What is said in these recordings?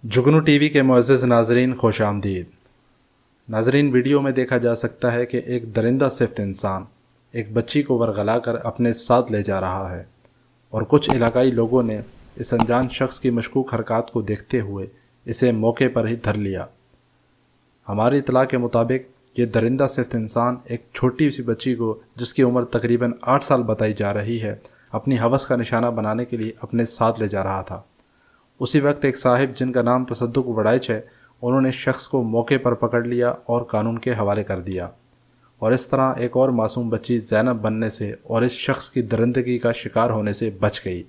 जुगनू TV के मुअज़्ज़ज़ नाज़रीन खुश आमदीद। नाज़रीन, वीडियो में देखा जा सकता है कि एक दरिंदा सिफ्त इंसान एक बच्ची को वरगला कर अपने साथ ले जा रहा है और कुछ इलाकाई लोगों ने इस अनजान शख्स की मशकूक हरकत को देखते हुए इसे मौके पर ही धर लिया। हमारी इतला के मुताबिक ये दरिंदा सिफ्त इंसान एक छोटी सी बच्ची को, जिसकी उम्र तकरीबन 8 साल बताई जा रही है, अपनी हवस का निशाना बनाने के लिए अपने साथ ले जा रहा था। उसी वक्त एक साहिब, जिनका नाम तसद्दुक वड़ाइच है, उन्होंने शख्स को मौके पर पकड़ लिया और कानून के हवाले कर दिया और इस तरह एक और मासूम बच्ची ज़ैनब बनने से और इस शख्स की दरिंदगी का शिकार होने से बच गई।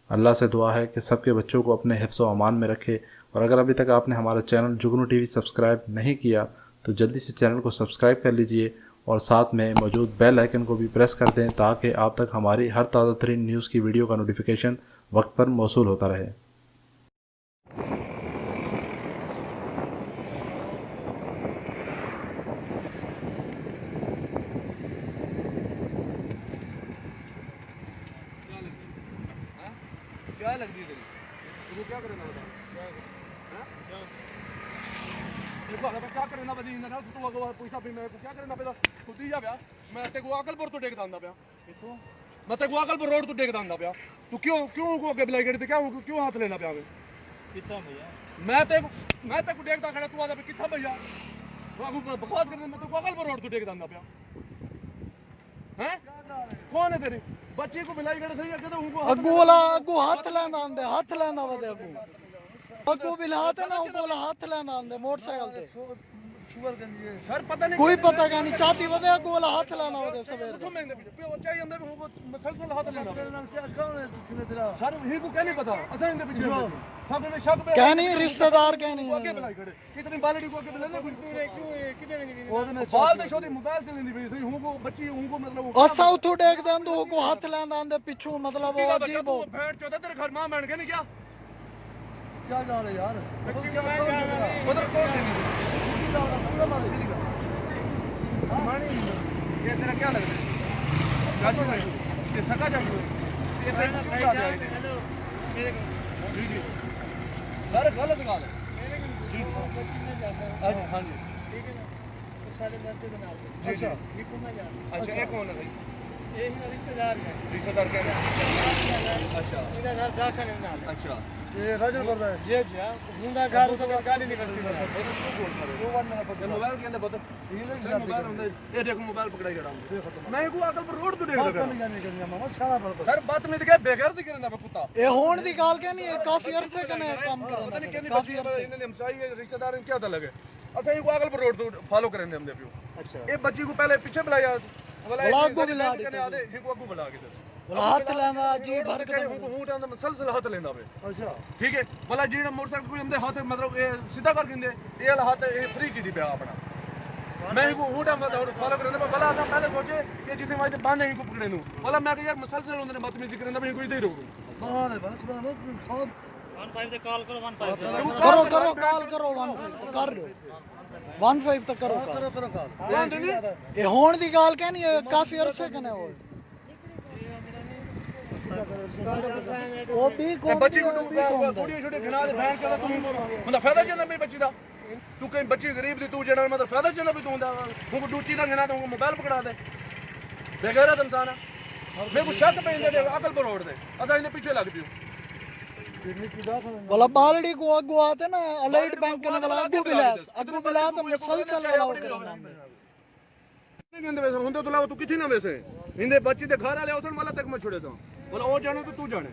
अल्लाह से दुआ है कि सबके बच्चों को अपने हिफ्ज़ व अमान में रखे। और अगर अभी तक आपने हमारा चैनल जुगनू टीवी सब्सक्राइब नहीं किया तो जल्दी से चैनल को सब्सक्राइब कर लीजिए और साथ में मौजूद बेल आइकन को भी प्रेस कर दें ताकि आप तक हमारी हर ताज़ा तरीन न्यूज़ की वीडियो का नोटिफिकेशन वक्त पर मौसूल होता रहे। क्या लगती है तेरी? तू क्या करना बता? क्या? देखो अगर क्या करना बदी ना तू अगर पैसा भी मैं क्या करना पड़ा तू दी जा बया मैं ते को अकलपुर तो टेक दांदा बया देखो मैं ते को अकलपुर रोड तो टेक दांदा बया तू क्यों को आगे बुलाई गई ते क्यों हाथ लेना पया मैं कितना भैया? मैं ते को देखदा खड़ा तू आदा किथा भैया वो आगू बकवास करने मैं तो को अकलपुर रोड तो टेक दांदा बया हैं कौन है तेरी बच्ची को बुलाई गई सही अगे तो उनको अगू वाला अगू हाथ लेना आंदे हाथ लेना वदे अगू बिलाते ना अगू वाला हाथ लेना आंदे मोटरसाइकिल ते सर पता नहीं कोई पता का नहीं चाहती वदे अगू वाला हाथ लेना वदे सवेर तो मैं पे वो चाहिए अंदर उनको मसलसल हाथ लेना सर ही को क्या नहीं पता असा इनके पीछे सब ने शक पे क्या नहीं रिश्तेदार क्या नहीं आगे बुलाई खड़े कितनी बालड़ी को आगे बुलाने कुछ कितने बाल दे छोटी मोबाइल से लेंदी भाई सही उनको बच्ची उनको मतलब असा उठो देख देंदो को हाथ लेना आंदे पिछू मतलब वो अजीब हो बैठ चौथा तेरे घर मां बन के नहीं क्या जा रहे यार उधर कौन ये तेरा क्या लग रहा है चाचू भाई ये सका चाचू ये तेरा क्या जा रहा है जी जी सर गलत गाल है जी अच्छा हाँ जी ठीक है ना तो सारे मैसेज बना दो अच्छा ये कौन है यार अच्छा ये कौन है भाई ये ही रिश्तेदार है रिश्तेदार क्या है अच्छा इधर घर दाखा नहीं ना अच्छा ये राजन कर रहा है जी जी हां मुंडा घर तो गाड़ी नहीं करती मोबाइल के अंदर बता ये मोबाइल अंदर ये देखो मोबाइल पकड़ाई खड़ा हूं मैं को अकल पर रोड तो देख रहा सर बात में क्या बेगैर दी करना कुत्ता ये होण दी गाल क्या नहीं है काफी अरसे कने काम पता नहीं करना क्या काफी अरसे इन्होंने हमसाई रिश्तेदार क्या था लगे अच्छा ये को अकल पर रोड तो फॉलो करेंगे हम देखियो अच्छा ये बच्ची को पहले पीछे बुलाया बुला को बुला आधे ही को आगू बुला के हाथ लेना अजीब हरकत हूं टांदा मसलसल हाथ लेंदा पे अच्छा ठीक है भला जी मोटरसाइकिल को हमदे हाथ मतलब ये सीधा कर दिंदे ये वाला हाथ ये फ्री की दी पे अपना मैं को हूं टांदा फॉलो करने पे भला असा पहले सोचे कि जिथे मैं बांधे ही को पकड़े नु भला मैं यार मसलसल होंदे बदतमीजी करने पे कोई दे रोकू हां रे बस खुदा ने सब 15 पे कॉल करो 15 करो करो कॉल करो 15 कर दो 15 तक करो करो कौन देनी ये होण दी गाल क्या नहीं है काफी अरसे कने हो वो भी ए बच्ची को कुड़ी छोटे घना दे बहन के तू मतलब फायदा चंदा मेरी बच्ची दा तू कहीं बच्ची गरीब दी तू जेड़ा मतलब फायदा चंदा भी तू दा वो डूची दा घना तो मोबाइल पकड़ा दे बेगैरत इंसान है मेरे को शक पे दे अकल पर रोड दे अदा इने पीछे लग पियो बोला बालड़ी को अगु आते ना अलाइड बैंक ने बोला अगु बिला तो मुसलसल वाला हो नहीं वैसे हुंदे तो लाओ तू किथे ना वैसे इंदे बच्ची दे घर वाले उठन वाला तक मैं छुड़े तो बोला ओ जाने तो तू जाने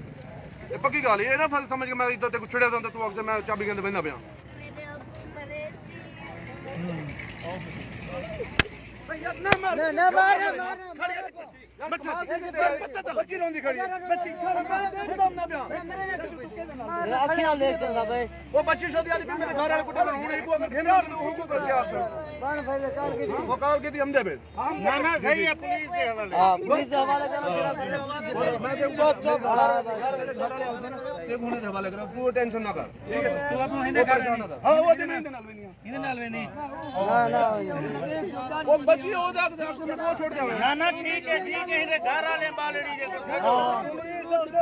ये पक्की गल है ना फल समझ के मैं इधर ते छुड़े तो तू अक्सर मैं चाबी के बंदा पिया भैया ना मार ना मार बच्ची रोंदी खड़ी बच्ची खत्म ना पिया अखियां ले चंदा भाई वो बच्ची शादी आदि मेरे घर वाले कुटा हुन ही को अगर घेने हूं को कर दिया कौन भाई कॉल की वो कॉल की थी हम दे बे ना ना सही है पुलिस के हवाले हां पुलिस के हवाले करो मैं दे चुप चुप घर वाले एक होने दे हवाले करो तू टेंशन ना कर ठीक है तू अब हिंदे कर हां वो दिन हिंदे नाल नहीं ना ना वो बच्ची हो जा को मैं छोड़ दे ना ना ठीक है इधर घर वाले बालड़ी देखो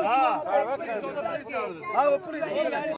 हां हां वो पुलिस